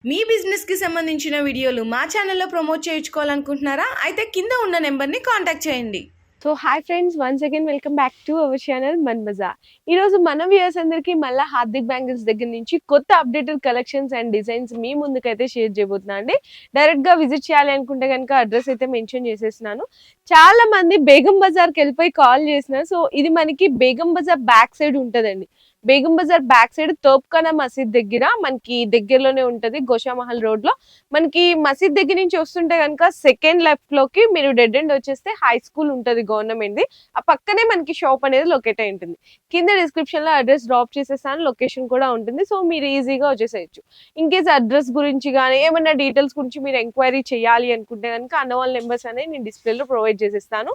మీ బిజినెస్‌కి సంబంధించిన వీడియోలు మా ఛానల్‌లో ప్రమోట్ చేయించుకోవాలనుకుంటున్నారా? అయితే కింద ఉన్న నంబర్‌ని కాంటాక్ట్ చేయండి. So hi friends, once again welcome back to our channel Mann Bazar. ఈరోజు మన వ్యూయర్స్ అందరికీ మళ్ళీ హార్దిక్ బ్యాంగిల్స్ దగ్గర నుంచి కొత్త అప్డేటెడ్ కలెక్షన్స్ అండ్ డిజైన్స్ మీ ముందుకైతే షేర్ చేయబోతున్నా అండి. డైరెక్ట్గా విజిట్ చేయాలి అనుకుంటే కనుక అడ్రస్ అయితే మెన్షన్ చేసేస్తున్నాను. చాలా మంది బేగం బజార్కి వెళ్ళిపోయి కాల్ చేసినారు. సో ఇది మనకి బేగం బజార్ బ్యాక్ సైడ్ ఉంటుందండి. బేగం బజార్ బ్యాక్ సైడ్ తోప్ఖానా మసీద్ దగ్గర మనకి దగ్గరలోనే ఉంటది. గోషామహల్ రోడ్ లో మనకి మసీద్ దగ్గర నుంచి వస్తుంటే కనుక సెకండ్ లెఫ్ట్ లోకి మీరు డెడ్ ఎండ్ వచ్చేస్తే హై స్కూల్ ఉంటది గవర్నమెంట్ ది. ఆ పక్కనే మనకి షాప్ అనేది లొకేట్ అయి ఉంటుంది. కింద డిస్క్రిప్షన్ లో అడ్రస్ డ్రాప్ చేసేస్తాను, లొకేషన్ కూడా ఉంటుంది. సో మీరు ఈజీగా వచ్చేసేయచ్చు. ఇన్ కేస్ అడ్రస్ గురించి కానీ ఏమన్నా డీటెయిల్స్ గురించి మీరు ఎంక్వైరీ చేయాలి అనుకుంటే కనుక అన్న వాళ్ళ నెంబర్స్ అనేది నేను డిస్ప్లేలో ప్రొవైడ్ చేసేస్తాను.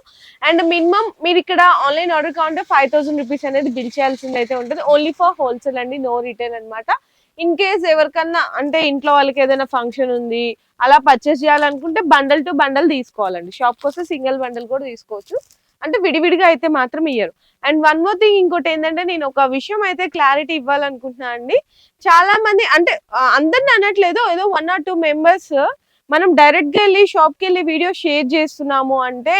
అండ్ మినిమం మీరు ఇక్కడ ఆన్లైన్ ఆర్డర్ కావాలంటే 5000 రూపీస్ అనేది బిల్ చేయాల్సింది అయితే ఉంటుంది. ఓన్లీ ఫర్ హోల్సేల్ అండి, నో రిటైల్ అనమాట. ఇన్ కేస్ ఎవరికన్నా అంటే ఇంట్లో వాళ్ళకి ఏదైనా ఫంక్షన్ ఉంది అలా పర్చేస్ చేయాలనుకుంటే బండల్ టు బండల్ తీసుకోవాలండి. షాప్కి వస్తే సింగిల్ బండల్ కూడా తీసుకోవచ్చు, అంటే విడివిడిగా అయితే మాత్రం ఇయ్యరు. అండ్ వన్ మోర్ థింగ్, ఇంకోటి ఏంటంటే నేను ఒక విషయం అయితే క్లారిటీ ఇవ్వాలనుకుంటున్నా అండి. చాలా మంది అంటే అందరిని అనట్లేదు, ఏదో 1 or 2 మెంబర్స్ మనం డైరెక్ట్ గా వెళ్ళి షాప్ కి వెళ్ళి వీడియో షేర్ చేస్తున్నాము అంటే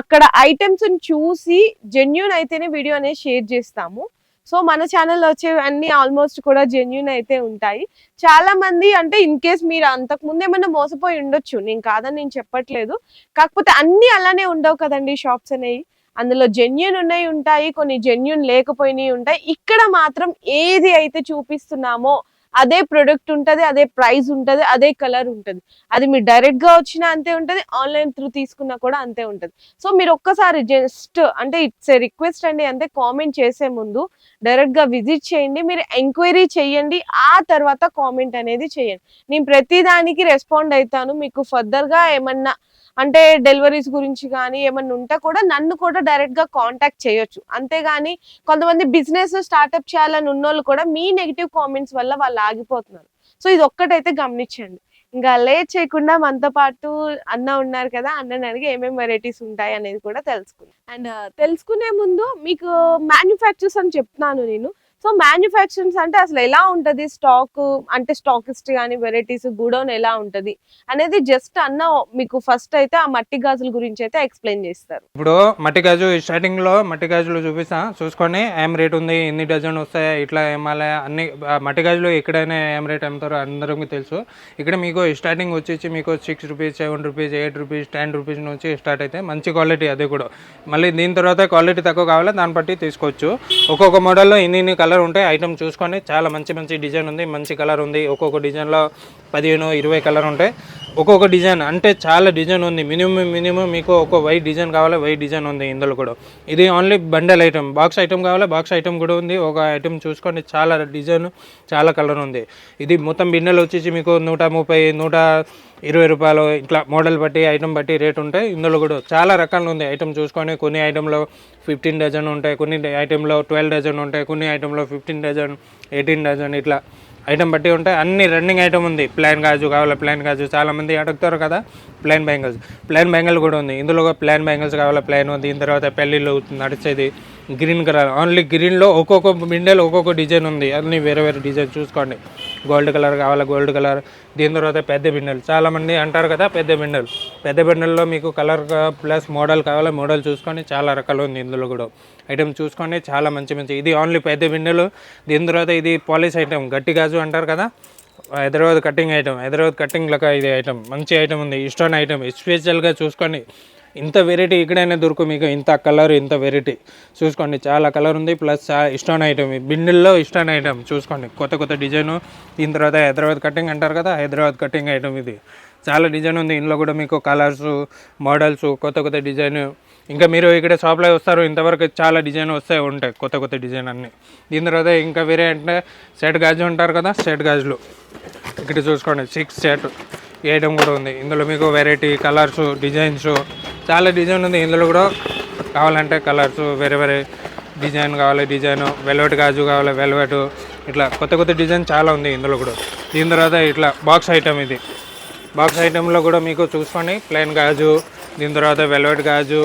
అక్కడ ఐటమ్స్ చూసి జెన్యూన్ అయితేనే వీడియో అనేది షేర్ చేస్తాము. సో మన ఛానల్లో వచ్చే అన్ని ఆల్మోస్ట్ కూడా జెన్యూన్ అయితే ఉంటాయి. చాలా మంది అంటే ఇన్ కేస్ మీరు అంతకు ముందు ఏమన్నా మోసపోయి ఉండొచ్చు, నేను కాదని నేను చెప్పట్లేదు. కాకపోతే అన్ని అలానే ఉండవు కదండి షాప్స్ అనేవి. అందులో జెన్యూన్ ఉన్నాయి ఉంటాయి, కొన్ని జెన్యూన్ లేకపోయినాయి ఉంటాయి. ఇక్కడ మాత్రం ఏది అయితే చూపిస్తున్నామో అదే ప్రొడక్ట్ ఉంటది, అదే ప్రైస్ ఉంటది, అదే కలర్ ఉంటది. అది మీరు డైరెక్ట్ గా వచ్చినా అంతే ఉంటది, ఆన్లైన్ త్రూ తీసుకున్నా కూడా అంతే ఉంటది. సో మీరు ఒక్కసారి జస్ట్ అంటే ఇట్స్ ఏ రిక్వెస్ట్ అండి, అంతే. కామెంట్ చేసే ముందు డైరెక్ట్ గా విజిట్ చేయండి, మీరు ఎంక్వైరీ చేయండి, ఆ తర్వాత కామెంట్ అనేది చేయండి. నేను ప్రతి దానికి రెస్పాండ్ అవుతాను. మీకు ఫర్దర్ గా ఏమన్నా అంటే డెలివరీస్ గురించి కానీ ఏమన్నా ఉంటే కూడా నన్ను కూడా డైరెక్ట్ గా కాంటాక్ట్ చేయొచ్చు. అంతేగాని కొంతమంది బిజినెస్ స్టార్ట్అప్ చేయాలని ఉన్నోళ్ళు కూడా మీ నెగిటివ్ కామెంట్స్ వల్ల వాళ్ళు ఆగిపోతున్నారు. సో ఇది ఒక్కటైతే గమనించండి. ఇంకా లేట్ చేయకుండా మనతో పాటు అన్న ఉన్నారు కదా, అన్నని అడిగి ఏమేమి వెరైటీస్ ఉంటాయి అనేది కూడా తెలుసుకుందాం. అండ్ తెలుసుకునే ముందు మీకు మ్యానుఫ్యాక్చర్స్ అని చెప్తున్నాను నేను. సో మ్యానుఫ్యాక్చరింగ్స్ అంటే అసలు ఎలా ఉంటది, స్టాక్ అంటే స్టాకిస్ట్ కానీ వెరైటీస్ గూడౌన్ ఎలా ఉంటది అనేది జస్ట్ అన్న మీకు ఫస్ట్ అయితే ఆ మట్టి గాజుల గురించి అయితే ఎక్స్ప్లెయిన్ చేస్తారు. ఇప్పుడు మట్టి గాజు స్టార్టింగ్ లో మట్టి గాజులు చూపిస్తా, చూసుకొని ఏం రేట్ ఉంది, ఎన్ని డజన్ వస్తాయి, ఇట్లా ఏమాలే అన్ని. మట్టి గాజులు ఎక్కడైనా ఏం రేట్ అమ్ముతారో అందరికీ తెలుసు. ఇక్కడ మీకు స్టార్టింగ్ వచ్చేసి మీకు 6 రూపీస్, 7 రూపీస్, 8 రూపీస్, 10 రూపీస్ నుంచి స్టార్ట్ అయితే మంచి క్వాలిటీ. అది కూడా మళ్ళీ దీని తర్వాత క్వాలిటీ తక్కువ కావాలా దాన్ని బట్టి తీసుకోవచ్చు. ఒక్కొక్క మోడల్లో ఇన్ని కలర్ ఉంటాయి. ఐటమ్ చూసుకొని చాలా మంచి మంచి డిజైన్ ఉంది, మంచి కలర్ ఉంది. ఒక్కొక్క డిజైన్లో 15-20 కలర్ ఉంటాయి. ఒక్కొక్క డిజైన్ అంటే చాలా డిజైన్ ఉంది. మినిమం మీకు ఒక వైట్ డిజైన్ కావాలి, వైట్ డిజైన్ ఉంది ఇందులో కూడా. ఇది only bundle item. Box item కావాలి, బాక్స్ ఐటమ్ కూడా ఉంది. ఒక ఐటమ్ చూసుకోండి, చాలా డిజైన్, చాలా కలర్ ఉంది. ఇది మొత్తం బిన్నెలు వచ్చేసి మీకు 130, 120 రూపాయలు ఇట్లా మోడల్ బట్టి ఐటమ్ బట్టి రేట్ ఉంటాయి. ఇందులో కూడా చాలా రకాలు ఉంది. ఐటమ్ చూసుకొని కొన్ని ఐటెంలో 15 డజన్ ఉంటాయి, కొన్ని ఐటెంలో 12 డజన్ ఉంటాయి, కొన్ని ఐటెంలో 15 డజన్, 18 డజన్ ఇట్లా ఐటమ్ బట్టి ఉంటాయి. అన్ని రన్నింగ్ ఐటమ్ ఉంది. ప్లాన్ గాజు కావాలా, ప్లాన్ గాజు చాలామంది అడుగుతారు కదా, ప్లాన్ బ్యాంగిల్ కూడా ఉంది. ఇందులో ప్లాన్ బ్యాంగిల్స్ కావాలా, ప్లాన్. దీని తర్వాత పెళ్ళిళ్ళు నడిచేది గ్రీన్ కలర్, ఓన్లీ గ్రీన్లో ఒక్కొక్క బిండెలు ఒక్కొక్క డిజైన్ ఉంది. అన్ని వేరే వేరే డిజైన్ చూసుకోండి. గోల్డ్ కలర్ కావాలా, గోల్డ్ కలర్. దీని తర్వాత పెద్ద బిండెలు, చాలామంది అంటారు కదా పెద్ద బిండెల్లో మీకు కలర్ ప్లస్ మోడల్ కావాలా, మోడల్ చూసుకొని చాలా రకాలు ఉంది. ఇందులో కూడా ఐటమ్ చూసుకొని చాలా మంచి ఇది ఓన్లీ పెద్ద బిండెలు. దీని తర్వాత ఇది పాలిష్ ఐటమ్, గట్టి గాజు అంటారు కదా, హైదరాబాద్ కటింగ్ లెక్క ఇది ఐటమ్ మంచి ఐటమ్ ఉంది. స్టోన్ ఐటమ్ స్పెషల్గా చూసుకోండి. ఇంత వెరైటీ ఎక్కడైనా దొరుకు మీకు, ఇంత కలర్, ఇంత వెరైటీ చూసుకోండి. చాలా కలర్ ఉంది, ప్లస్ స్టోన్ ఐటమ్, బిండిల్లో స్టోన్ ఐటమ్ చూసుకోండి. కొత్త డిజైను. దీని తర్వాత హైదరాబాద్ కటింగ్ అంటారు కదా, హైదరాబాద్ కటింగ్ ఐటమ్ ఇది చాలా డిజైన్ ఉంది. ఇందులో కూడా మీకు కలర్స్, మోడల్స్, కొత్త డిజైన్. ఇంకా మీరు ఇక్కడ షాప్లో వస్తారు, ఇంతవరకు చాలా డిజైన్ ఉంటాయి, కొత్త డిజైన్ అన్నీ. దీని తర్వాత ఇంకా వేరే అంటే సెట్ గాజు అంటారు కదా, సెట్ గాజులు ఇక్కడ చూసుకోండి. 6 సెట్ ఈ ఐటమ్ కూడా ఉంది. ఇందులో మీకు వెరైటీ కలర్స్, డిజైన్స్ చాలా డిజైన్ ఉంది. ఇందులో కూడా కావాలంటే కలర్స్ వేరే డిజైన్ కావాలి, డిజైన్ వెల్వెట్ గాజు కావాలి, వెల్వెట్ ఇట్లా కొత్త డిజైన్ చాలా ఉంది ఇందులో కూడా. దీని తర్వాత ఇట్లా బాక్స్ ఐటమ్, ఇది బాక్స్ ఐటెంలో కూడా మీకు చూసుకోండి. ప్లెయిన్ గాజు, దీని తర్వాత వెల్వెట్ గాజు,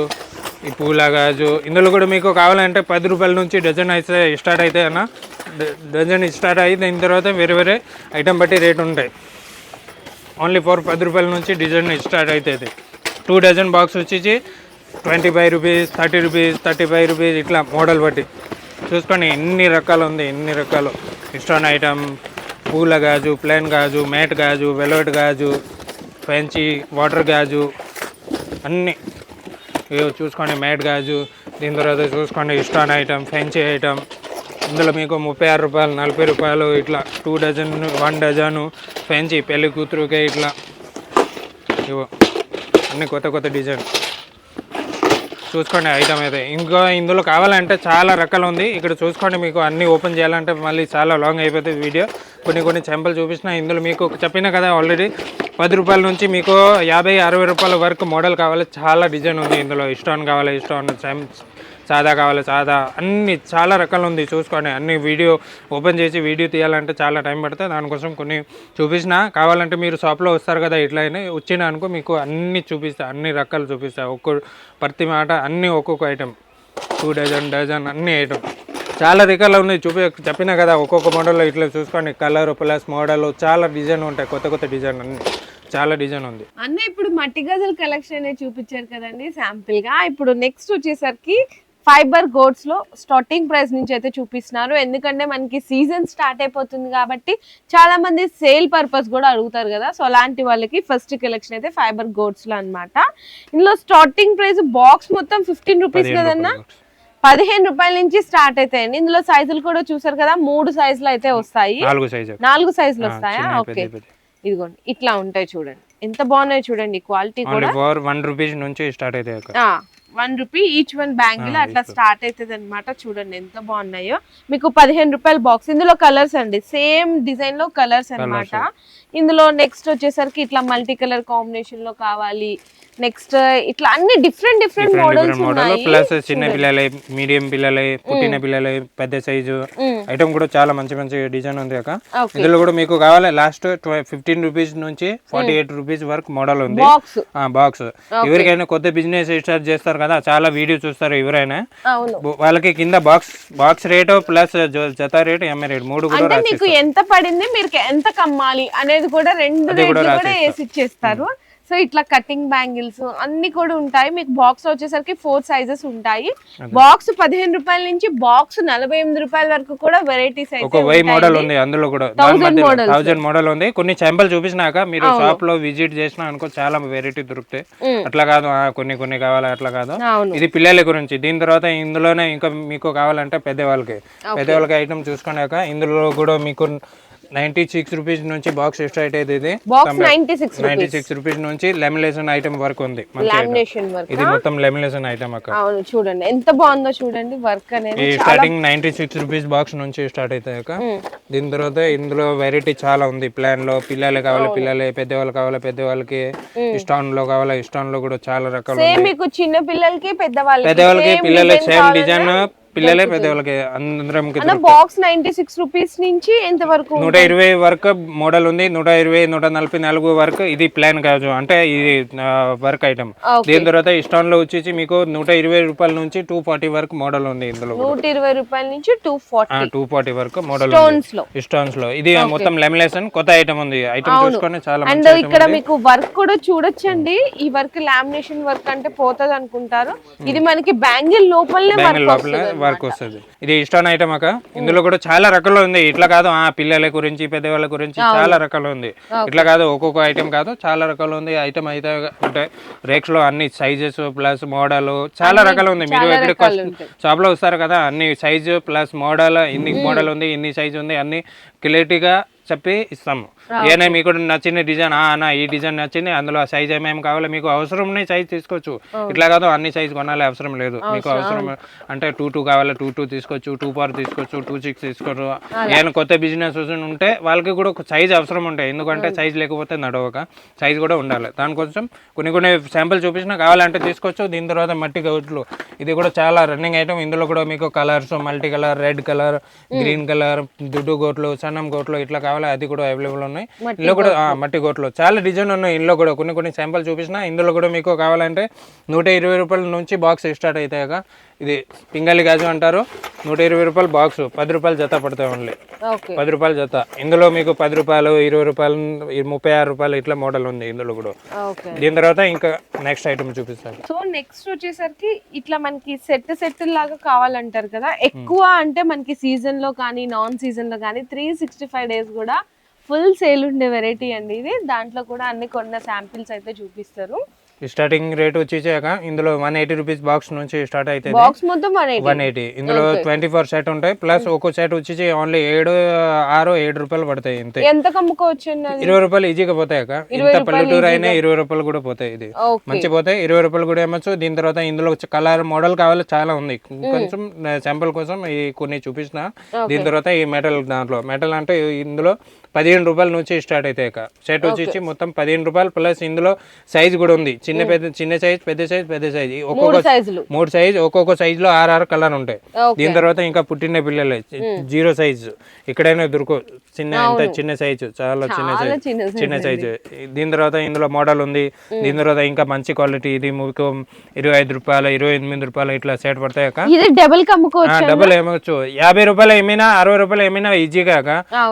ఈ పూల గాజు. ఇందులో కూడా మీకు కావాలంటే 10 రూపాయల నుంచి డజన్ అయితే స్టార్ట్ అయితే అన్న, డజన్ స్టార్ట్ అయ్యి దీని తర్వాత వేరే ఐటమ్ బట్టి రేట్ ఉంటాయి. ఓన్లీ 10 రూపాయల నుంచి డిజైన్ స్టార్ట్ అవుతుంది. 2 డజన్ బాక్స్ వచ్చేసి 25 రూపీస్, 30 రూపీస్, 35 రూపీస్ ఇట్లా మోడల్ బట్టి చూసుకొని ఎన్ని రకాలు ఉంది, ఎన్ని రకాలు స్టోన్ ఐటమ్, పూల గాజు, ప్లెయిన్ గాజు, మ్యాట్ గాజు, వెల్వెట్ గాజు, ఫ్యాన్సీ వాటర్ గాజు అన్నీ చూసుకోండి. మ్యాట్ గాజు, దీని తర్వాత చూసుకోండి స్టోన్ ఐటమ్, ఫ్యాన్సీ ఐటమ్. ఇందులో మీకు 36 రూపాయలు, 40 రూపాయలు ఇట్లా 2 డజన్, 1 డజను ఫ్యాన్సీ పెళ్లి కూతురుకే ఇట్లా ఇవో అన్ని కొత్త కొత్త డిజైన్ చూసుకోండి ఐటమ్ అయితే. ఇంకా ఇందులో కావాలంటే చాలా రకాలు ఉంది. ఇక్కడ చూసుకోండి, మీకు అన్నీ ఓపెన్ చేయాలంటే మళ్ళీ చాలా లాంగ్ అయిపోతుంది వీడియో. కొన్ని శాంపుల్ చూపించిన. ఇందులో మీకు చెప్పిన కదా ఆల్రెడీ 10 రూపాయల నుంచి మీకు 50-60 రూపాయల వరకు మోడల్ కావాలి. చాలా డిజైన్ ఉంది ఇందులో. స్టోన్ కావాలి స్టోన్, సాదా కావాలి సాదా, అన్ని చాలా రకాలు ఉంది. చూసుకోండి అన్ని వీడియో ఓపెన్ చేసి వీడియో తీయాలంటే చాలా టైం పడుతుంది. దానికోసం కొన్ని చూపించిన. కావాలంటే మీరు షాప్లో వస్తారు కదా, ఇట్లయినా వచ్చిన అనుకో మీకు అన్ని చూపిస్తా, అన్ని రకాలు చూపిస్తా. ప్రతి మాట అన్నీ ఒక్కొక్క ఐటమ్ 2 డజన్ అన్ని ఐటమ్ చాలా రకాలు ఉన్నాయి. చెప్పినా కదా ఒక్కొక్క మోడల్లో ఇట్లా చూసుకోండి. కలర్ ప్లస్ మోడల్ చాలా డిజైన్ ఉంటాయి. కొత్త డిజైన్ అన్ని చాలా డిజైన్ ఉంది. అన్న ఇప్పుడు మట్టి గజల కలెక్షన్ చూపించారు కదండి శాంపిల్ గా. ఇప్పుడు నెక్స్ట్ వచ్చేసరికి ఫైబర్ గోడ్స్ లో స్టార్టింగ్ ప్రైస్ నుంచి అయితే చూపిస్తున్నారు. ఎందుకంటే మనకి సీజన్ స్టార్ట్ అయిపోతుంది కాబట్టి చాలా మంది సేల్ పర్పస్ కూడా అడుగుతారు కదా. సో అలాంటి వాళ్ళకి ఫస్ట్ కలెక్షన్ అయితే ఫైబర్ గోడ్స్ లో అన్నమాట. ఇందులో స్టార్టింగ్ ప్రైస్ బాక్స్ మొత్తం 15 రూపీస్ కదన్నా, 15 రూపాయల నుంచి స్టార్ట్ అవుతాయండి. ఇందులో సైజులు కూడా చూసారు కదా, 3 సైజులు అయితే వస్తాయి. 4 సైజులు వస్తాయా? ఓకే, ఇదిగోండి ఇట్లా ఉంటాయి చూడండి, ఎంత బాగున్నాయి చూడండి. క్వాలిటీ కూడా 1 రూపీస్ నుంచి స్టార్ట్ అవుతాయి. 1 రూపీ ఈచ్ 1 బ్యాంగిల్ అట్లా స్టార్ట్ అవుతుంది అనమాట. చూడండి ఎంత బాగున్నాయో. మీకు 15 రూపాయల బాక్స్. ఇందులో కలర్స్ అండి, సేమ్ డిజైన్ లో కలర్స్ అన్నమాట. ఇందులో నెక్స్ట్ వచ్చేసరికి ఇట్లా మల్టీ కలర్ కాంబినేషన్ లో కావాలి. నెక్స్ట్ ఇట్లా అన్ని డిఫరెంట్ మోడల్స్ ఉన్నాయి. ప్లస్ చిన్న పిల్లలే, మీడియం పిల్లలే, పుట్టిన పిల్లలే, పెద్ద సైజు ఐటమ్ కూడా చాలా మంచి డిజైన్ ఉంది అక్క. ఇందులో కూడా మీకు కావాలి లాస్ట్ 15 రూపీస్ నుంచి 48 రూపీస్ వరకు మోడల్ ఉంది బాక్స్. ఎవరికైనా కొత్త బిజినెస్ స్టార్ట్ చేస్తారు కదా, చాలా వీడియో చూస్తారు ఎవరైనా, వాళ్ళకి కింద బాక్స్ రేట్ ప్లస్ జత రేట్, ఎంఏ రేట్ 3 కూడా మీకు ఎంత పడింది, మీరు ఎంత కమ్మాలి అనేది కూడా 2 రేట్లు కూడా వేసి ఇచ్చేస్తారు. సో ఇట్లా కటింగ్ బ్యాంగిల్స్ అన్ని కూడా ఉంటాయి. మీకు బాక్స్ వచ్చేసరికి 4 సైజెస్ ఉంటాయి. బాక్స్ 15 రూపాయల నుంచి బాక్స్ 48 రూపాయల వరకు కూడా వెరైటీస్ అయితే మోడల్ ఉంది. అందులో కూడా 1000 మోడల్ ఉంది. కొన్ని శాంపుల్ చూపించినాక మీరు షాప్ లో విజిట్ చేసినా అనుకో చాలా వెరైటీ దొరుకుతాయి. అట్లా కాదు కొన్ని కావాలి అట్లా కాదు. ఇది పిల్లల గురించి. దీని తర్వాత ఇందులోనే ఇంకా మీకు కావాలంటే పెద్దవాళ్ళకి ఐటమ్ చూసుకున్నాక ఇందులో కూడా మీకు 96 రూపీస్ నుంచి బాక్స్ స్టార్ట్ అయితే ఇది 96 రూపీస్ నుంచి లెమినేషన్ ఐటమ్ వర్క్ ఉంది. ఇది మొత్తం లెమినేషన్ ఐటమ్ అక్క. చూడండి ఎంత బాగుందో చూడండి వర్క్ అనేది. స్టార్టింగ్ 96 రూపీస్ బాక్స్ నుంచి స్టార్ట్ అవుతాయి అక్క. దీని తర్వాత ఇందులో వెరైటీ చాలా ఉంది. ప్లాన్ లో పిల్లలు కావాలి పిల్లలే, పెద్దవాళ్ళు కావాలి పెద్దవాళ్ళకి, స్టోన్ లో కావాలి స్టోన్ లో కూడా చాలా రకాలు. మీకు చిన్న పిల్లలకి పెద్దవాళ్ళకి పిల్లలకి సేమ్ డిజైన్, పిల్లలే పెద్దవాళ్ళకి అందరం. బాక్స్ 96 రూపీస్ నుంచి ఎంత వరకు 120 వరకు మోడల్ ఉంది. 120, 144 వరకు ఇది ప్లాన్ కాదు అంటే ఇది వర్క్ ఐటమ్. దీని తర్వాత స్టోన్ లో వచ్చేసి మీకు 120 రూపాయల నుంచి 240 వరకు మోడల్ ఉంది. ఇందులో 120 రూపాయల నుంచి 240 వరకు మోడల్ స్టోన్స్ లో. ఇది మొత్తం లెమినేషన్ కొత్త ఐటమ్ ఉంది. ఐటమ్ చూసుకొని చాలా అండ్ ఇక్కడ మీకు వర్క్ కూడా చూడొచ్చండి. ఈ వర్క్ లామినేషన్ వర్క్ అంటే పోతుంది అనుకుంటారు, ఇది మనకి బ్యాంగిల్ లోపలనే వర్క్ వస్తుంది. ఇది స్టోన్ ఐటమ్ అక్క. ఇందులో కూడా చాలా రకాలు ఉంది. ఇట్లా కాదు పిల్లల గురించి పెద్దవాళ్ళ గురించి చాలా రకాలు ఉంది. ఇట్లా కాదు ఒక్కొక్క ఐటమ్ కాదు, చాలా రకాలు ఉంది. ఐటమ్ అయితే అంటే రేక్స్ లో అన్ని సైజెస్ ప్లస్ మోడల్ చాలా రకాలు ఉంది. మీరు ఎక్కడ షాప్ లో వస్తారు కదా, అన్ని సైజు ప్లస్ మోడల్, ఇన్ని మోడల్ ఉంది, ఇన్ని సైజు ఉంది, అన్ని క్లియరిటీగా చెప్పి ఇస్తాము. ఏమైనా మీకు నచ్చిన డిజైన్ అన్న ఈ డిజైన్ నచ్చింది, అందులో సైజ్ ఏమేమి కావాలో మీకు అవసరం ఉన్నాయి సైజ్ తీసుకోవచ్చు. ఇట్లా కాదు అన్ని సైజ్ కొనాలి అవసరం లేదు. మీకు అవసరం అంటే 2 కావాలి 2 తీసుకోవచ్చు, 2 తీసుకోవచ్చు, 2 తీసుకోవచ్చు. ఏమైనా కొత్త బిజినెస్ ఉంటే వాళ్ళకి కూడా సైజ్ అవసరం ఉంటాయి. ఎందుకంటే సైజ్ లేకపోతే నడవక సైజ్ కూడా ఉండాలి. దానికోసం కొన్ని శాంపుల్ చూపించినా కావాలంటే తీసుకోవచ్చు. దీని తర్వాత మట్టి గౌట్లు, ఇది కూడా చాలా రన్నింగ్ ఐటమ్. ఇందులో కూడా మీకు colours multi colour, red colour, green colour, దుడ్డు గోట్లు, సన్నం గోట్లు ఇట్లా కావాలి అది కూడా అవైలబుల్ ఉన్నాయి. ఇందులో కూడా మట్టి గోట్లు చాలా డిజైన్ ఉన్నాయి. ఇందులో కూడా కొన్ని శాంపుల్ చూపించిన. ఇందులో కూడా మీకు కావాలంటే 120 రూపాయల నుంచి బాక్స్ స్టార్ట్ అవుతాయి. ఇది పింగళి గాజు అంటారు. 120 రూపాయలు బాక్స్, 10 రూపాయలు జత పడతాయి. ఓన్లీ 10 రూపాయలు జత. ఇందులో మీకు 10 రూపాయలు, 20 రూపాయలు, 36 రూపాయలు ఇట్లా మోడల్ ఉంది ఇందులో కూడా. దీని తర్వాత ఇంకా నెక్స్ట్ ఐటమ్ చూపిస్తాను. సో నెక్స్ట్ వచ్చేసరికి ఇట్లా మనకి సెట్ లాగా కావాలంటారు కదా, ఎక్కువ అంటే మనకి సీజన్ లో కానీ నాన్ సీజన్ లో కానీ 365 డేస్ కూడా ఫుల్ సేల్ ఉండే వెరైటీ అండి ఇది. దాంట్లో కూడా అన్ని కొన్న శాంపిల్స్ అయితే చూపిస్తారు. స్టార్టింగ్ రేట్ వచ్చేసాక ఇందులో 180 రూపీస్ బాక్స్ నుంచి స్టార్ట్ అవుతుంది. బాక్స్ మొత్తం 180. ఇందులో 24 సెట్ ఉంటాయి. ప్లస్ ఒక్కో సెట్ వచ్చి ఓన్లీ 7 రూపాయలు పడతాయి. ఇంతే. ఎంత కమ్ముకోవచ్చు? 20 రూపాయలు ఈజీగా పోతాయి. ఇంత పల్లెటూరు అయినా 20 రూపాయలు కూడా పోతాయి. ఇది మంచి పోతాయి. 20 రూపాయలు కూడా ఏమొచ్చు. దీని తర్వాత ఇందులో కలర్ మోడల్ కావాలి చాలా ఉంది. కొంచెం శాంపుల్ కోసం ఈ కొన్ని చూపించిన. దీని తర్వాత ఈ మెటల్, దాంట్లో మెటల్ అంటే ఇందులో 15 రూపాయల నుంచి స్టార్ట్ అవుతాయి. సెట్ వచ్చి మొత్తం 15 రూపాయలు. ప్లస్ ఇందులో సైజ్ కూడా ఉంది. చిన్న సైజ్, పెద్ద సైజ్, ఒక్కొక్క 3 సైజ్, ఒక్కొక్క సైజ్ లో 6 కలర్ ఉంటాయి. దీని తర్వాత ఇంకా పుట్టిన పిల్లలే 0 సైజ్ ఎక్కడైనా దొరుకు. చిన్న సైజు, చాలా చిన్న సైజు. దీని తర్వాత ఇందులో మోడల్ ఉంది. దీని తర్వాత ఇంకా మంచి క్వాలిటీ. ఇది మీకు 25 రూపాయలు, 28 రూపాయలు ఇట్లా సెట్ పడతాయి. డబుల్ ఏమొచ్చు. 50 రూపాయలు ఏమైనా, 60 రూపాయలు ఏమైనా ఈజీగా.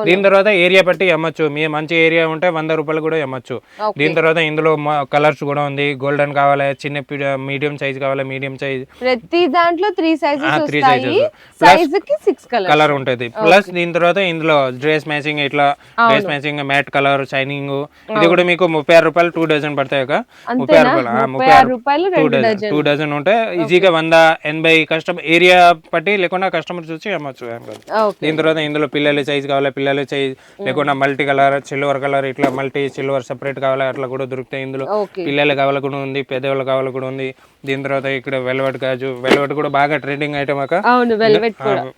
దీని తర్వాత ఏరియా బట్టి అమ్మచ్చు. మీ మంచి ఏరియా ఉంటే 100 రూపాయలు కూడా అమ్మచ్చు. దీని తర్వాత ఇందులో కలర్స్ కూడా ఉంది. గోల్డెన్ కావాలి, చిన్న మీడియం సైజ్ కావాలి, మీడియం సైజ్. ప్రతి దాంట్లో 3 సైజెస్ కలర్ ఉంటది. ప్లస్ దీని తర్వాత ఇందులో డ్రెస్ మ్యాచింగ్, ఇట్లా dress matching, mat colour, shining. ఇది కూడా మీకు 36 రూపాయలు 2 డజన్ పడతాయి. 36 రూపాయలు 2 డజన్ ఉంటే ఈజీగా 180 కస్టమర్ ఏరియా పట్టి లేకుండా కస్టమర్ చూసి అమ్మచ్చు. దీని తర్వాత ఇందులో పిల్లల సైజ్ కావాలి, పిల్లల సైజ్ లేకుండా మల్టీ కలర్, సిల్వర్ కలర్, ఇట్లా మల్టీ సిల్వర్ సెపరేట్ కావాలి అట్లా కూడా దొరుకుతాయి. ఇందులో పిల్లలు కావాలి కూడా ఉంది, పెద్దవాళ్ళు కావాలి కూడా ఉంది. దీని తర్వాత ఇక్కడ వెల్వెట్ గాజు, వెల్వెట్ కూడా బాగా ట్రెండింగ్ ఐటమ్.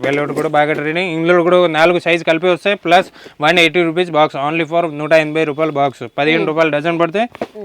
వెల్వెట్ కూడా బాగా ట్రెండింగ్. ఇందులో కూడా 4 సైజ్ కలిపి వస్తాయి. Plus 180 rupees box, only for 180 రూపాయలు బాక్స్. 15 రూపాయలు డజన్ పడితే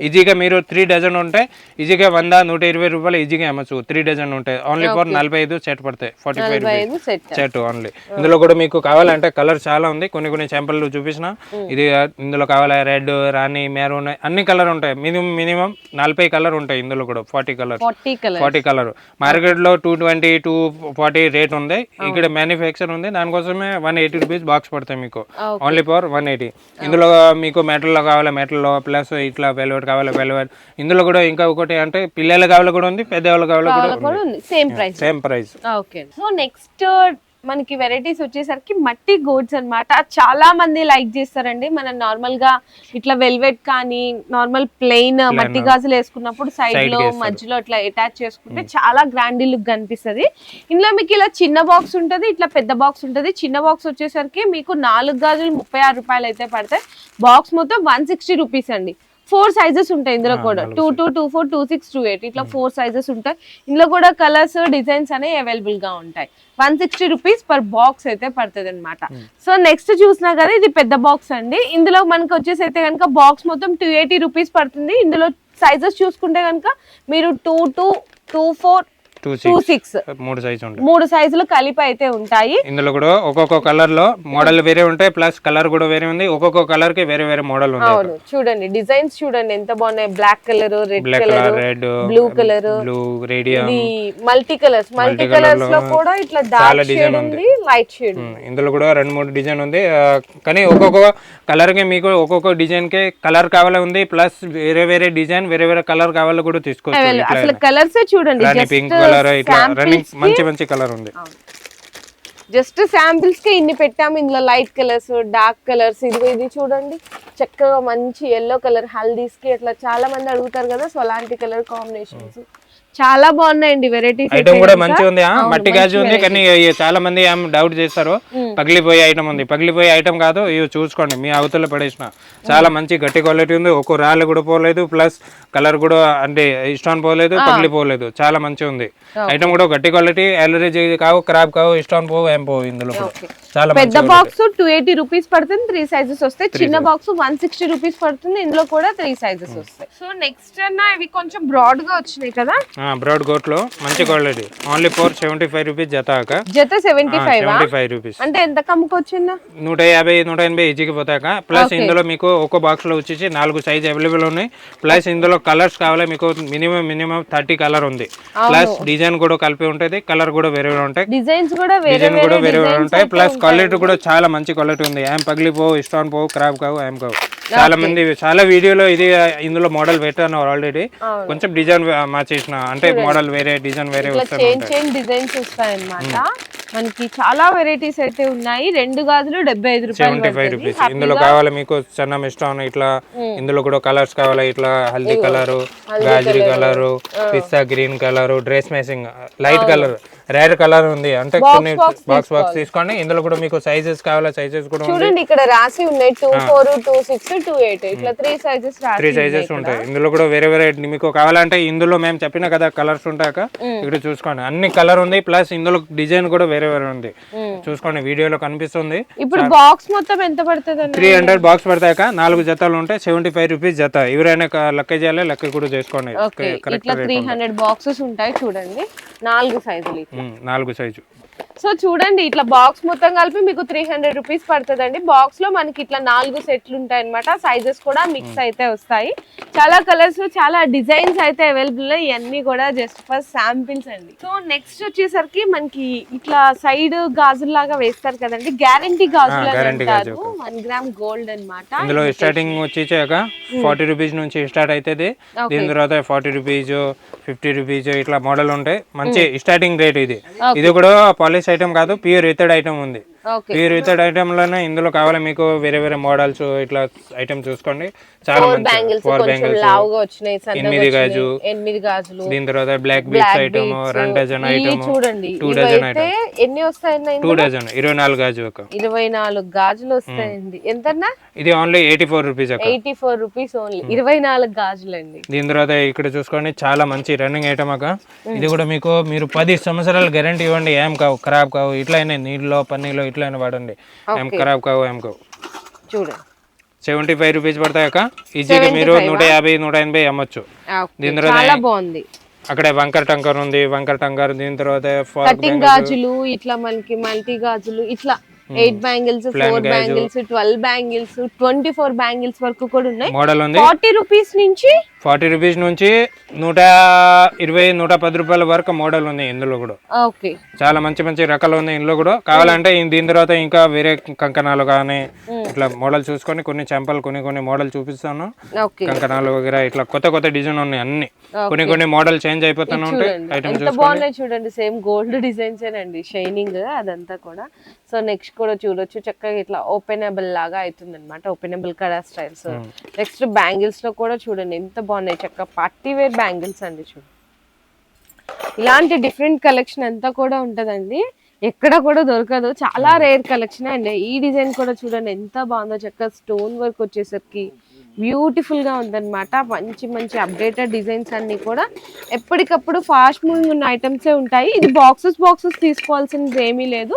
ఈజీగా మీరు 3 డజన్ ఉంటాయి. ఈజీగా 100, 120 రూపాయలు ఈజీగా అమ్మచ్చు. 3 డజన్ ఉంటాయి. ఓన్లీ ఫర్ 45 సెట్ పడతాయి. 45 రూపీస్ సెట్ ఓన్లీ. ఇందులో కూడా మీకు కావాలంటే కలర్ చాలా ఉంది. కొన్ని శాంపుల్ చూపించిన. ఇది ఇందులో కావాలి రెడ్, రాణి, మెరూన్, అన్ని కలర్ ఉంటాయి. మినిమం 40 కలర్ ఉంటాయి. ఇందులో కూడా 40 కలర్. మార్కెట్ లో 220, 240 రేట్ ఉంది. ఇక్కడ మ్యానుఫ్యాక్చర్ ఉంది. దానికోసమే 180 రూపీస్ బాక్స్ పడతాయి మీకు. Only for 180. ఇందులో మీకు మెటల్ లో కావాలి, మెటల్ లో. ప్లస్ ఇట్లా వెల్వెట్ కావాలి, వెల్వెట్. ఇందులో కూడా ఇంకా ఒకటి అంటే పిల్లలు కావాలి కూడా ఉంది, పెద్దవాళ్ళు కావాలి కూడా ఉంది. Same price. Okay. So next మనకి వెరైటీస్ వచ్చేసరికి మట్టి గోడ్స్ అన్నమాట. చాలా మంది లైక్ చేస్తారండి. మనం నార్మల్ గా ఇట్లా వెల్వెట్ కానీ నార్మల్ ప్లెయిన్ మట్టి గాజులు వేసుకున్నప్పుడు సైడ్ లో మధ్యలో ఇట్లా అటాచ్ చేసుకుంటే చాలా గ్రాండ్ లుక్ కనిపిస్తుంది. ఇందులో మీకు ఇలా చిన్న బాక్స్ ఉంటుంది, ఇట్లా పెద్ద బాక్స్ ఉంటుంది. చిన్న బాక్స్ వచ్చేసరికి మీకు 4 గాజులు 36 రూపాయలు అయితే పడతాయి. బాక్స్ మొత్తం 160 రూపీస్ అండి. 4 సైజెస్ ఉంటాయి ఇందులో కూడా. 22, 24, 26, 28 ఇట్లా 4 సైజెస్ ఉంటాయి. ఇందులో కూడా కలర్స్, డిజైన్స్ అనేవి అవైలబుల్ గా ఉంటాయి. 160 రూపీస్ పర్ బాక్స్ అయితే పడుతుంది అనమాట. సో నెక్స్ట్ చూసినా కదా ఇది పెద్ద బాక్స్ అండి. ఇందులో మనకి వచ్చేసి అయితే కనుక బాక్స్ మొత్తం 280 రూపీస్ పడుతుంది. ఇందులో సైజెస్ చూసుకుంటే కనుక మీరు 22, 24, 26 3 సైజులు కలిపి అయితే ఉంటాయి. ఇందులో కూడా ఒక్కొక్క కలర్ లో మోడల్ వేరే ఉంటాయి. ప్లస్ కలర్ కూడా వేరే ఉంది. ఒక్కొక్క కలర్ కి వేరే మోడల్ ఉంది. అవును, చూడండి డిజైన్స్ చూడండి ఎంత బాగున్నాయి. Black colour, red colour, blue colour, radium, multi colours లో కూడా ఇట్లా డార్క్ షేడ్ ఉంది, లైట్ షేడ్. ఇందులో కూడా 2-3 డిజైన్ ఉంది. కానీ ఒక్కొక్క కలర్ కి మీకు ఒక్కొక్క డిజైన్ కి కలర్ కావాలి ఉంది. ప్లస్ వేరే డిజైన్ వేరే కలర్ కావాలి కూడా తీసుకోవచ్చు. అసలు కలర్స్ చూడండి, మంచి కలర్ ఉంది. జస్ట్ శాంపిల్స్ కి ఇన్ని పెట్టాము. ఇందులో లైట్ కలర్స్, డార్క్ కలర్స్. ఇది చూడండి చక్కగా మంచి ఎల్లో కలర్, హల్దీస్ కి అట్లా చాలా మంది అడుగుతారు కదా. సో అలాంటి కలర్ కాంబినేషన్స్ చాలా బాగున్నాయండి. వెరైటీస్ ఐటమ్ కూడా మంచిగా ఉంది. మట్టి గాజు ఉంది. కానీ చాలా మంది డౌట్ చేస్తారు పగిలిపోయే ఐటమ్ ఉంది. పగిలిపోయే ఐటమ్ కాదు, ఇవి చూసుకోండి. మీ అవతల పడేసిన చాలా మంచి గట్టి క్వాలిటీ ఉంది. ఒక్కో రాళ్ళు కూడా పోలేదు. ప్లస్ కలర్ కూడా అంటే ఇష్టం పోలేదు, పగిలిపోలేదు. చాలా మంచిగా ఉంది. ఐటమ్ కూడా గట్టి క్వాలిటీ, అలర్జీ కావు, ఖరాబ్ కావు, ఇష్టం పోవు, ఏం పోవు. ఇందులో చాలా పెద్ద బాక్స్ 280 రూపీస్ పడుతుంది. 3 సైజెస్ వస్తాయి. చిన్న బాక్స్ 160 రూపీస్ పడుతుంది. ఇందులో కూడా 3 సైజెస్ వస్తాయి. సో నెక్స్ట్ అన్న ఇవి కొంచెం బ్రాడ్ గా వచ్చినాయి కదా. బ్రాడ్ గోట్ లో మంచి క్వాలిటీ ఓన్లీ 475 రూపీస్ జత అక్క. జత 75 75 రూపీస్ అంటే ఎంత కమ్ముకొచ్చిందా? 150 180 ఈజీకి పోతాక. ప్లస్ ఇందులో మీకు ఒక్కో బాక్స్ లో వచ్చేసి 4 సైజ్ అవైలబుల్ ఉన్నాయి. ప్లస్ ఇందులో కలర్స్ కావాలి మీకు మినిమం 30 కలర్ ఉంది. ప్లస్ డిజైన్ కూడా కలిపి ఉంటుంది, కలర్ కూడా వేరే ఉంటాయి, డిజైన్స్ కూడా వేరే ఉంటాయి. ప్లస్ క్వాలిటీ కూడా చాలా మంచి క్వాలిటీ ఉంది. ఏం పగిలిపోవు, ఇష్టం పోవు, ఖరాబ్ కావు, ఏం కావు. చాలా మంది చాలా వీడియోలో ఇందులో మోడల్ పెట్టాను ఆల్రెడీ. కొంచెం డిజైన్ మార్చేసిన అంటే మోడల్ వేరే డిజైన్ వేరే చేంజ్ డిజైన్స్ వస్తాయన్నమాట. మనకి చాలా వెరైటీస్ అయితే ఉన్నాయి. 2 గాజులు 75 రూపాయలు 75 రూపీస్. ఇందులో కావాలి మీకు సన్నం ఇష్టం ఇట్లా, ఇందులో కూడా కలర్స్ కావాలి ఇట్లా హల్దీ కలరు, గాజరీ కలరు, పిస్తా green colour, dress matching light colour, rare colour ఉంది. అంటే కొన్ని బాక్స్ తీసుకోండి. ఇందులో కూడా మీకు సైజెస్ కావాలా, సైజెస్ కూడా చూడండి ఇక్కడ రాసి ఉన్నాయి 24, 26, 28 ఇట్లా 3 సైజెస్ ఉంటాయి. ఇందులో కూడా వేరే మీకు కావాలంటే ఇందులో మేము చెప్పిన కదా కలర్స్ ఉంటాక ఇక్కడ చూసుకోండి అన్ని కలర్ ఉంది. ప్లస్ ఇందులో డిజైన్ కూడా వేరే ఉంది, చూసుకోండి వీడియోలో కనిపిస్తుంది. ఇప్పుడు బాక్స్ మొత్తం ఎంత పడుతుంది? 300 బాక్స్ పడతాక 4 జతలు ఉంటాయి, 75 రూపీస్ జత. ఎవరైనా లెక్క చేయాలి, లెక్క కూడా చేసుకోండి. ఇట్లా 300 బాక్సెస్ ఉంటాయి చూడండి, 4 సైజులు, 4 సైజు. సో చూడండి ఇట్లా బాక్స్ మొత్తం కలిపి మీకు 300 రూపీస్ పడుతుందండి. బాక్స్ లో మనకి ఇట్లా 4 సెట్లు ఉంటాయి అనమాట. సైజెస్ కూడా మిక్స్ అయితే వస్తాయి. చాలా కలర్స్, చాలా డిజైన్స్ అయితే అవైలబుల్. ఇవన్నీ కూడా జస్ట్ ఫర్ శాంపిల్స్ అండి. సో నెక్స్ట్ వచ్చేసరికి మనకి ఇట్లా సైడ్ గాజులు లాగా వేస్తారు కదండి, గ్యారంటీ గాజులు అంటారు. 1 గ్రామ్ గోల్డ్ అన్నమాట. ఇందులో స్టార్టింగ్ వచ్చేసాక 40 రూపీస్ నుంచి స్టార్ట్ అవుతుంది. దీని తర్వాత 40 రూపీస్, 50 రూపీస్ ఇట్లా మోడల్ ఉంటాయి. మంచి స్టార్టింగ్ రేట్ ఇది. ఇది కూడా పాలిష్ ఐటమ్ కాదు, ప్యూర్ ఇతడ్ ఐటమ్ ఉంది. ప్యూర్ ఇతడ్ ఐటమ్ లోనే ఇందులో కావాలి మీకు వేరే మోడల్స్ ఇట్లా ఐటమ్ చూసుకోండి. చాలా మంచి 4 బ్యాంగిల్స్, 8 గాజులు, దీని తర్వాత black beads item, 2 dozen item, చూడండి 2 డజన్ ఐటమ్, ఎన్ని వస్తాయండి? 2 డజన్ 24 గాజు ఒక 24 గాజులు వస్తాయండి. ఎంతన్నా? ఇది ఓన్లీ 84 రూపీస్. 84 రూపీస్ ఓన్లీ 24 గాజులు అండి. దీని తర్వాత ఇక్కడ చూసుకోండి చాలా మంచి రన్నింగ్ ఐటమ్ అక్క. ఇది కూడా మీరు 10 సంవత్సరాలు గ్యారంటీ ఇవ్వండి, ఏం కావు, ఖరాబ్ కావు. ఇట్లయినా నీళ్ళలో పన్నీలో ఇట్లయినా వాడండి, ఏం ఖరాబ్ కావు, ఏం కావు. చూడండి 75 రూపీస్ పడతాయక. ఈజీగా మీరు 150, 180 అమ్మొచ్చు. దీని తర్వాత బాగుంది. అక్కడ వంకర్ టంకర్ ఉంది, వంకర్ టంకర్. దీని తర్వాత కటింగ్ గాజులు, ఇట్లా మనకి మల్టీ గాజులు, ఇట్లా 8 బ్యాంగిల్స్, 4 బ్యాంగిల్స్, 12 బ్యాంగిల్స్, 24 బ్యాంగిల్స్ వరకు కూడా ఉన్నాయి. మోడల్ ఉంది. 40 రూపీస్ నుంచి 40 రూపీస్ నుంచి 120, 110 రూపాయల వరకు మోడల్ ఉంది. ఇందులో కూడా చాలా మంచి రకాలు ఉన్నాయి. ఇందులో కూడా కావాలంటే దీని తర్వాత ఇంకా వేరే కంకణాలు కానీ ఇట్లా మోడల్ చూసుకొని కొన్ని చెంపలు కొన్ని మోడల్ చూపిస్తాను. కంకణాలు వగేరా ఇట్లా కొత్త డిజైన్ ఉన్నాయి అన్ని. కొన్ని మోడల్ చేంజ్ అయిపోతూనే ఉంటాయి. ఐటమ్స్ బాగున్నాయి చూడండి, సేమ్ గోల్డ్ డిజైన్స్ అండి, షైనింగ్ అదంతా కూడా. సో నెక్స్ట్ కూడా చూడొచ్చు చక్కగా ఇట్లా ఓపెనబుల్ లాగా అవుతుంది అనమాట, openable colour styles. Next bangles లో కూడా చూడండి ఎంత బాగున్నాయి, చక్కగా పార్టీ వేర్ బ్యాంగిల్స్ అండి. చూడండి ఇలాంటి డిఫరెంట్ కలెక్షన్ అంతా కూడా ఉంటదండి, ఎక్కడ కూడా దొరకదు, చాలా రేర్ కలెక్షన్ అండి. ఈ డిజైన్ కూడా చూడండి ఎంత బాగుందో, చక్కగా స్టోన్ వర్క్ వచ్చేసరికి బ్యూటిఫుల్ గా ఉందన్నమాట. మంచి అప్డేటెడ్ డిజైన్స్ అన్ని కూడా ఎప్పటికప్పుడు ఫాస్ట్ మూవింగ్ ఉన్న ఐటమ్స్ ఉంటాయి. ఇది బాక్సెస్ తీసుకోవాల్సింది ఏమీ లేదు.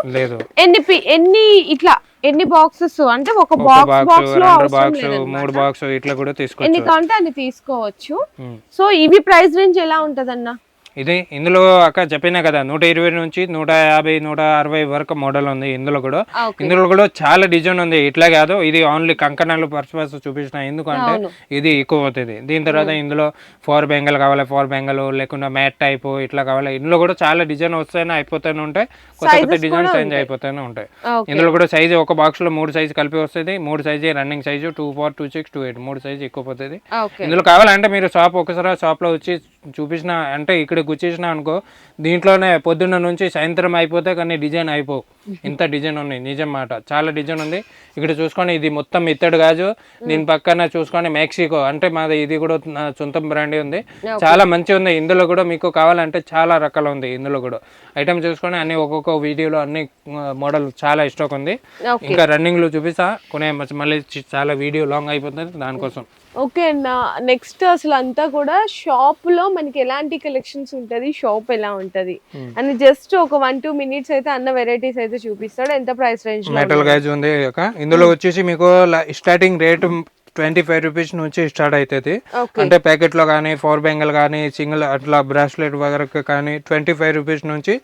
ఎన్ని బాక్సెస్ అంటే ఒక బాక్స్ లో అవసరం లేదు, 3 బాక్స్ ఇట్లా కూడా తీసుకోవచ్చు, ఎన్ని కావాలంటే అన్ని తీసుకోవచ్చు. సో ఇవి ప్రైస్ రేంజ్ ఎలా ఉంటదన్నా? ఇది ఇందులో అక్క చెప్పినా కదా 120 నుంచి 150, 160 వరకు మోడల్ ఉంది. ఇందులో కూడా చాలా డిజైన్ ఉంది. ఇట్లా కాదు, ఇది ఓన్లీ కంకణాలు పర్పస్ చూపించిన, ఎందుకంటే ఇది ఎక్కువ అవుతుంది. దీని తర్వాత ఇందులో 4 బెంగల్ కావాలి, 4 బెంగల్ లేకుండా మ్యాట్ టైప్ ఇట్లా కావాలి. ఇందులో కూడా చాలా డిజైన్ వస్తాయి, అయిపోతూనే ఉంటాయి, కొత్త డిజైన్ చేంజ్ అయిపోతూనే ఉంటాయి. ఇందులో కూడా సైజు ఒక బాక్స్ లో 3 సైజు కలిపి వస్తుంది. 3 సైజు రన్నింగ్ సైజు 24, 26, 28 3 సైజు ఎక్కువ పోతుంది. ఇందులో కావాలంటే మీరు ఒకసారి షాప్ లో వచ్చి చూపించిన అంటే ఇక్కడ గుచ్చేసిన అనుకో, దీంట్లోనే పొద్దున్న నుంచి సాయంత్రం అయిపోతే కానీ డిజైన్ అయిపోవు. ఇంత డిజైన్ ఉన్నాయి, నిజం మాట, చాలా డిజైన్ ఉంది. ఇక్కడ చూసుకొని ఇది మొత్తం ఇత్తడి గాజు. దీని పక్కన చూసుకొని మెక్సికో అంటే మాది, ఇది కూడా సొంతం బ్రాండ్ ఉంది, చాలా మంచిగా ఉంది. ఇందులో కూడా మీకు కావాలంటే చాలా రకాలు ఉంది. ఇందులో కూడా ఐటమ్ చూసుకొని అన్ని ఒక్కొక్క వీడియోలో అన్ని మోడల్ చాలా స్టాక్ ఉంది. ఇంకా రన్నింగ్ లో చూపిస్తా, కొనే మళ్ళీ చాలా వీడియో లాంగ్ అయిపోతుంది దానికోసం. ఓకే అన్న, నెక్స్ట్ అసలు అంతా కూడా షాప్ లో మనకి ఎలాంటి కలెక్షన్స్ ఉంటది, షాప్ ఎలా ఉంటది అని జస్ట్ ఒక 1-2 మినిట్స్ అయితే అన్న వెరైటీస్ అయితే చూపిస్తాడు. ఎంత ప్రైస్ రేంజ్? మెటల్ గాజ్ ఉంది. ఇందులో వచ్చేసి మీకు స్టార్టింగ్ రేట్ 25 రూపీస్ నుంచి స్టార్ట్ అవుతుంది. ఓకే అంటే ప్యాకెట్ లో కానీ 4 బెంగల్ కానీ సింగిల్ అట్లా బ్రాస్లెట్ వరకు కానీ 25 రూపీస్ నుంచి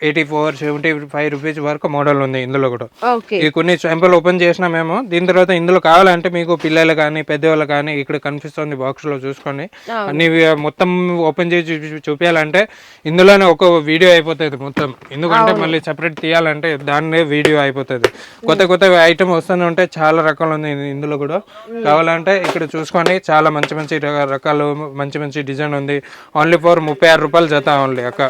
84 75 రూపీస్ వరకు మోడల్ ఉంది ఇందులో కూడా. ఓకే ఈ కొన్ని శాంపుల్ ఓపెన్ చేసినా మేము. దీని తర్వాత ఇందులో కావాలంటే మీకు పిల్లలు కానీ పెద్దవాళ్ళు కానీ ఇక్కడ కనిపిస్తుంది బాక్స్ లో చూసుకోండి. అన్ని మొత్తం ఓపెన్ చేసి చూపించాలంటే ఇందులోనే ఒక వీడియో అయిపోతుంది మొత్తం. ఎందుకంటే మళ్ళీ సెపరేట్ తీయాలంటే దాన్నే వీడియో అయిపోతుంది. కొత్త ఐటమ్ వస్తూనే ఉంటే చాలా రకాలు ఉంది ఇందులో కూడా. కావాలంటే ఇక్కడ చూసుకొని చాలా మంచి రకాలు మంచి డిజైన్ ఉంది. ఓన్లీ ఫర్ 36 రూపాయలు జత ఓన్లీ అక్క.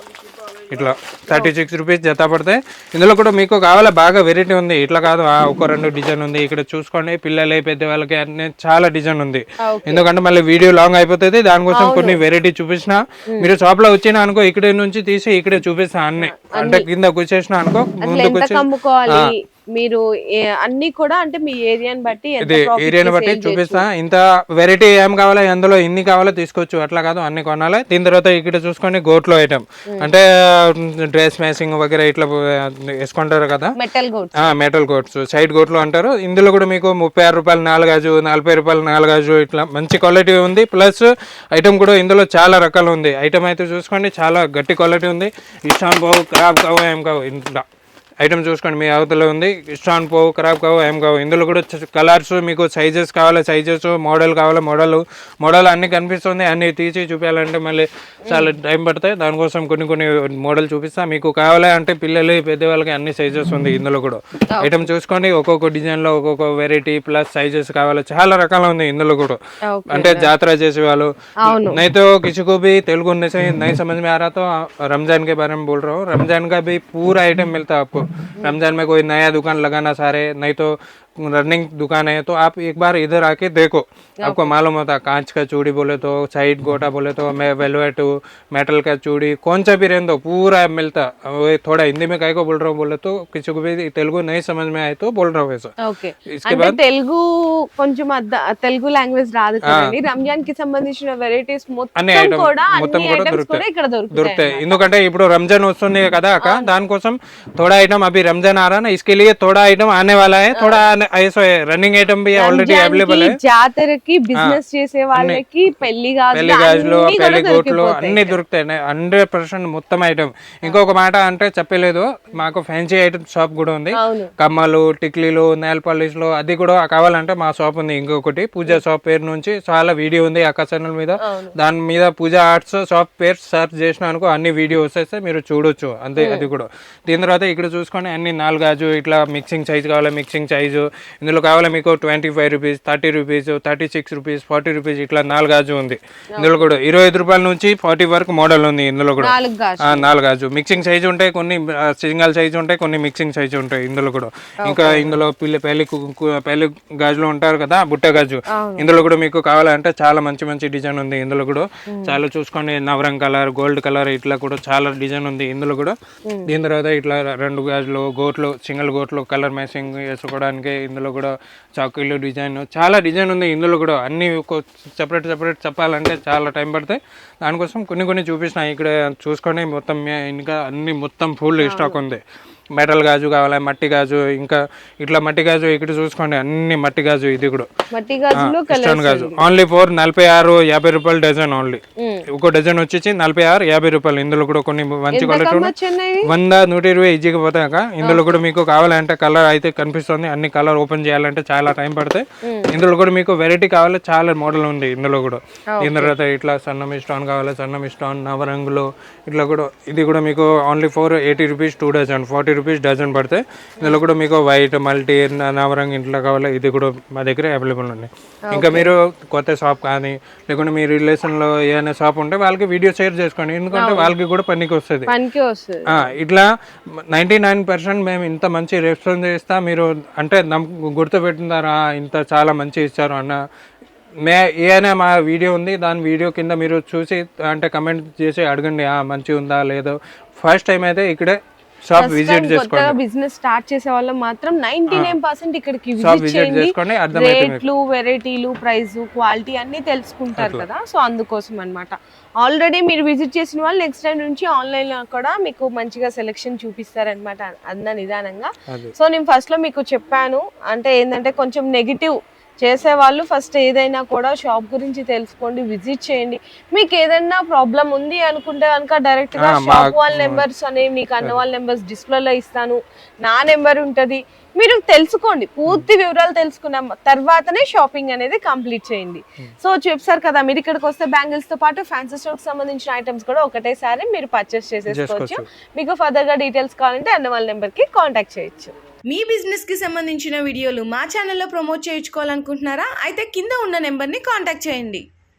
ఇట్లా 36 రూపీస్ జత పడతాయి. ఇందులో కూడా మీకు కావాలా బాగా వెరైటీ ఉంది. ఇట్లా కాదు ఒక 2 డిజైన్ ఉంది. ఇక్కడ చూసుకోండి పిల్లలు పెద్ద వాళ్ళకి అన్ని చాలా డిజైన్ ఉంది. ఎందుకంటే మళ్ళీ వీడియో లాంగ్ అయిపోతుంది. దానికోసం కొన్ని వెరైటీ చూపించిన మీరు షాప్ లో వచ్చినా అనుకో ఇక్కడ నుంచి తీసి ఇక్కడే చూపిస్తా అన్ని. అంటే కింద కూర్చేసిన అనుకో ముందుకు మీరు అన్ని కూడా అంటే మీ ఏరియాని బట్టి ఏరియాని బట్టి చూపిస్తా. ఇంత వెరైటీ ఏం కావాలో అందులో ఇన్ని కావాలో తీసుకోవచ్చు. అట్లా కాదు అన్ని కొనాలి. దీని తర్వాత ఇక్కడ చూసుకోండి గోట్లో ఐటమ్ అంటే డ్రెస్ మ్యాచింగ్ వగేరా ఇట్లా వేసుకుంటారు కదా మెటల్ గోట్స్ సైడ్ గోట్లు అంటారు. ఇందులో కూడా మీకు 36 రూపాయలు 4 గాజు 40 రూపాయలు 4 గాజు ఇట్లా మంచి క్వాలిటీ ఉంది. ప్లస్ ఐటమ్ కూడా ఇందులో చాలా రకాలు ఉంది. ఐటమ్ అయితే చూసుకోండి చాలా గట్టి క్వాలిటీ ఉంది. ఇష్టాన్ బావు ఖరాబ్ కావు ఏం కావు ఇంట్లో ఐటమ్ చూసుకోండి. మీ అవతల ఉంది. ఇష్టాన్ పోవు ఖరాబ్ కావు ఏం కావు. ఇందులో కూడా కలర్స్ మీకు సైజెస్ కావాలి సైజెస్ మోడల్ కావాలి మోడల్ అన్ని కనిపిస్తుంది. అన్ని తీసి చూపించాలంటే మళ్ళీ చాలా టైం పడతాయి. దానికోసం కొన్ని మోడల్ చూపిస్తా. మీకు కావాలి అంటే పిల్లలు పెద్దవాళ్ళకి అన్ని సైజెస్ ఉంది ఇందులో కూడా. ఐటమ్ చూసుకోండి ఒక్కొక్క డిజైన్ లో ఒక్కొక్క వెరైటీ ప్లస్ సైజెస్ కావాలి చాలా రకాలు ఉంది ఇందులో కూడా. అంటే జాతర చేసే వాళ్ళు नहीं तो किसी को भी तेलुगु नहीं समझ में आ रहा तो रमजान के बारे में बोल रहा हूँ. रमजान का भी पूरा आइटम मिलता है आपको. रमजान में कोई नया दुकान लगाना सारे नहीं तो रनिंग दुकान है तो आप एक बार इधर आके देखो. आपको मालूम होता कांच का चूड़ी बोले तो साइड गोटा बोले तो मैं वेलवेट मेटल का चूड़ी कौन सा भी रहने दो पूरा मिलता. वो थोड़ा हिंदी में काहे को बोल रहा हूँ बोले तो किसी को भी तेलुगु नहीं समझ में आए तो बोल रहा हूँ ऐसा. इसके बाद తెలుగు కొంచెం తెలుగు లాంగ్వేజ్ రాదు కదండి. రంజాన్ కి సంబంధించిన వెరైటీస్ మొత్తం కూడా ఇక్కడ దొరుకుతాయి. ఎందుకంటే ఇప్పుడు రంజాన్ వస్తుంది కదా అక్క దానికోసం थोड़ा आइटम अभी रमजान आ रहा है ना इसके लिए थोड़ा आइटम आने वाला है. थोड़ा ऐसा रनिंग आइटम भी ऑलरेडी अवेलेबल है. జాతరకి బిజినెస్ చేసే వాళ్ళకి పెళ్లి గాజులు పెళ్లి గోట్లు అన్ని దొరుకుతాయి 100% మొత్తం ఐటమ్. ఇంకొక మాట అంటే చెప్పలేదు మాకు ఫ్యాన్సీ ఐటమ్ షాప్ కూడా ఉంది. కమ్మలు టిక్లీలు నెయిల్ పాలిష్ లో అది కూడా కావాలంటే మా షాప్ ఉంది. ఇంకొకటి పూజా షాప్ పేరు నుంచి చాలా వీడియో ఉంది అక్క ఛానల్ మీద. దాని మీద పూజా ఆర్ట్స్ షాప్ పేరు సర్చ్ చేసిన అనుకో అన్ని వీడియో వస్తే మీరు చూడొచ్చు అంతే. అది కూడా దీని తర్వాత ఇక్కడ చూసుకొని అన్ని 4 గాజు ఇట్లా మిక్సింగ్ సైజ్ కావాలి మిక్సింగ్ సైజు ఇందులో కావాలి మీకు 25 రూపీస్ 30 రూపీస్ 36 రూపీస్ 40 రూపీస్ ఇట్లా 4 గాజు ఉంది. ఇందులో కూడా 25 రూపాయల నుంచి 40 వరకు మోడల్ ఉంది. ఇందులో కూడా 4 గాజు మిక్సింగ్ సైజు ఉంటాయి కొన్ని సింగల్ సైజు ఉంటాయి కొన్ని మిక్సింగ్ సైజు ఉంటాయి ఇందులో కూడా. ఇంకా ఇందులో పెళ్లి గాజులు ఉంటారు కదా బుట్ట గాజు ఇందులో కూడా మీకు కావాలంటే చాలా మంచి డిజైన్ ఉంది. ఇందులో కూడా చాలా చూసుకోండి నవరంగ్ కలర్ గోల్డ్ కలర్ ఇట్లా కూడా చాలా డిజైన్ ఉంది ఇందులో కూడా. దీని తర్వాత ఇట్లా 2 గాజులు గోట్లు సింగిల్ గోట్లు కలర్ మ్యాచింగ్ వేసుకోవడానికి ఇందులో కూడా చాకులు డిజైన్ చాలా డిజైన్ ఉంది ఇందులో కూడా. అన్ని సెపరేట్ చెప్పాలంటే చాలా టైం పడతాయి. దానికోసం కొన్ని చూపిస్తున్నా ఇక్కడ చూసుకొని మొత్తం ఇంకా అన్ని మొత్తం ఫుల్ స్టాక్ ఉంది. మెటల్ గాజు కావాలి మట్టి గాజు ఇంకా ఇట్లా మట్టి గాజు ఇక్కడ చూసుకోండి అన్ని మట్టి గాజు ఇది కూడా స్టోన్ గాజు ఓన్లీ 46 50 రూపాయలు డజన్ ఓన్లీ. ఒక డజన్ వచ్చేసి 46 50 రూపాయలు. ఇందులో కూడా కొన్ని మంచి క్వాలిటీ 100 120 ఈజీగా పోతాక. ఇందులో కూడా మీకు కావాలంటే కలర్ అయితే కనిపిస్తుంది. అన్ని కలర్ ఓపెన్ చేయాలంటే చాలా టైం పడతాయి. ఇందులో కూడా మీకు వెరైటీ కావాలి చాలా మోడల్ ఉంది ఇందులో కూడా. దీని తర్వాత ఇట్లా సన్నమి స్టోన్ కావాలి సన్నమి స్టోన్ నవరంగులో ఇట్లా కూడా ఇది కూడా మీకు only 80 rupees 2 dozen 40 rupees dozen పడతాయి. ఇందులో కూడా మీకు వైట్ మల్టీ నవరంగ్ ఇంట్లో కావాలి ఇది కూడా మా దగ్గర అవైలబుల్ ఉంది. ఇంకా మీరు కొత్త షాప్ కానీ లేకుంటే మీ రిలేషన్లో ఏదైనా షాప్ ఉంటే వాళ్ళకి వీడియో షేర్ చేసుకోండి ఎందుకంటే వాళ్ళకి కూడా పనికి వస్తుంది. ఇట్లా 99% మేము ఇంత మంచి రెస్పాన్స్ ఇస్తా మీరు అంటే గుర్తుపెట్టినారా ఇంత చాలా మంచి ఇచ్చారు అన్న ఏదైనా మా వీడియో ఉంది దాని వీడియో కింద మీరు చూసి అంటే కమెంట్ చేసి అడగండి మంచిగా ఉందా లేదో. ఫస్ట్ టైం అయితే ఇక్కడే షాప్ విజిట్ చేసుకోండి. బిజినెస్ స్టార్ట్ చేసే వాళ్ళు మాత్రం 99% ఇక్కడికి విజిట్ చేసుకోండి. రేట్లు వెరైటీలు ప్రైస్ క్వాలిటీ అన్ని తెలుసుకుంటారు కదా. సో అందుకోసం అన్నమాట. ఆల్రెడీ మీరు విజిట్ చేసిన వాళ్ళు నెక్స్ట్ టైం నుంచి ఆన్లైన్ లో కూడా మీకు మంచిగా సెలెక్షన్ చూపిస్తారనమాట అన్న నిదానంగా. సో నేను ఫస్ట్ లో మీకు చెప్పాను అంటే ఏంటంటే కొంచెం నెగిటివ్ చేసేవాళ్ళు ఫస్ట్ ఏదైనా కూడా షాప్ గురించి తెలుసుకోండి, విజిట్ చేయండి. మీకు ఏదైనా ప్రాబ్లం ఉంది అనుకుంటే కనుక డైరెక్ట్ గా షాప్ వాళ్ళ నెంబర్స్ అనేవి మీకు అన్న వాళ్ళ నెంబర్స్ డిస్ప్లేలో ఇస్తాను, నా నెంబర్ ఉంటది, మీరు తెలుసుకోండి. పూర్తి వివరాలు తెలుసుకున్న తర్వాతనే షాపింగ్ అనేది కంప్లీట్ చేయండి. సో చూసారు కదా, మీరు ఇక్కడికి వస్తే బ్యాంగిల్స్ తో పాటు ఫ్యాన్సీ స్టోర్ కి సంబంధించిన ఐటమ్స్ కూడా ఒకటేసారి మీరు పర్చేస్ చేసేసుకోవచ్చు. మీకు ఫర్దర్ గా డీటెయిల్స్ కావాలంటే అన్న వాళ్ళ నెంబర్ కి కాంటాక్ట్ చేయొచ్చు. మీ బిజినెస్ కి సంబంధించిన వీడియోలు మా ఛానల్లో ప్రమోట్ చేయించుకోవాలనుకుంటున్నారా? అయితే కింద ఉన్న నెంబర్ని కాంటాక్ట్ చేయండి.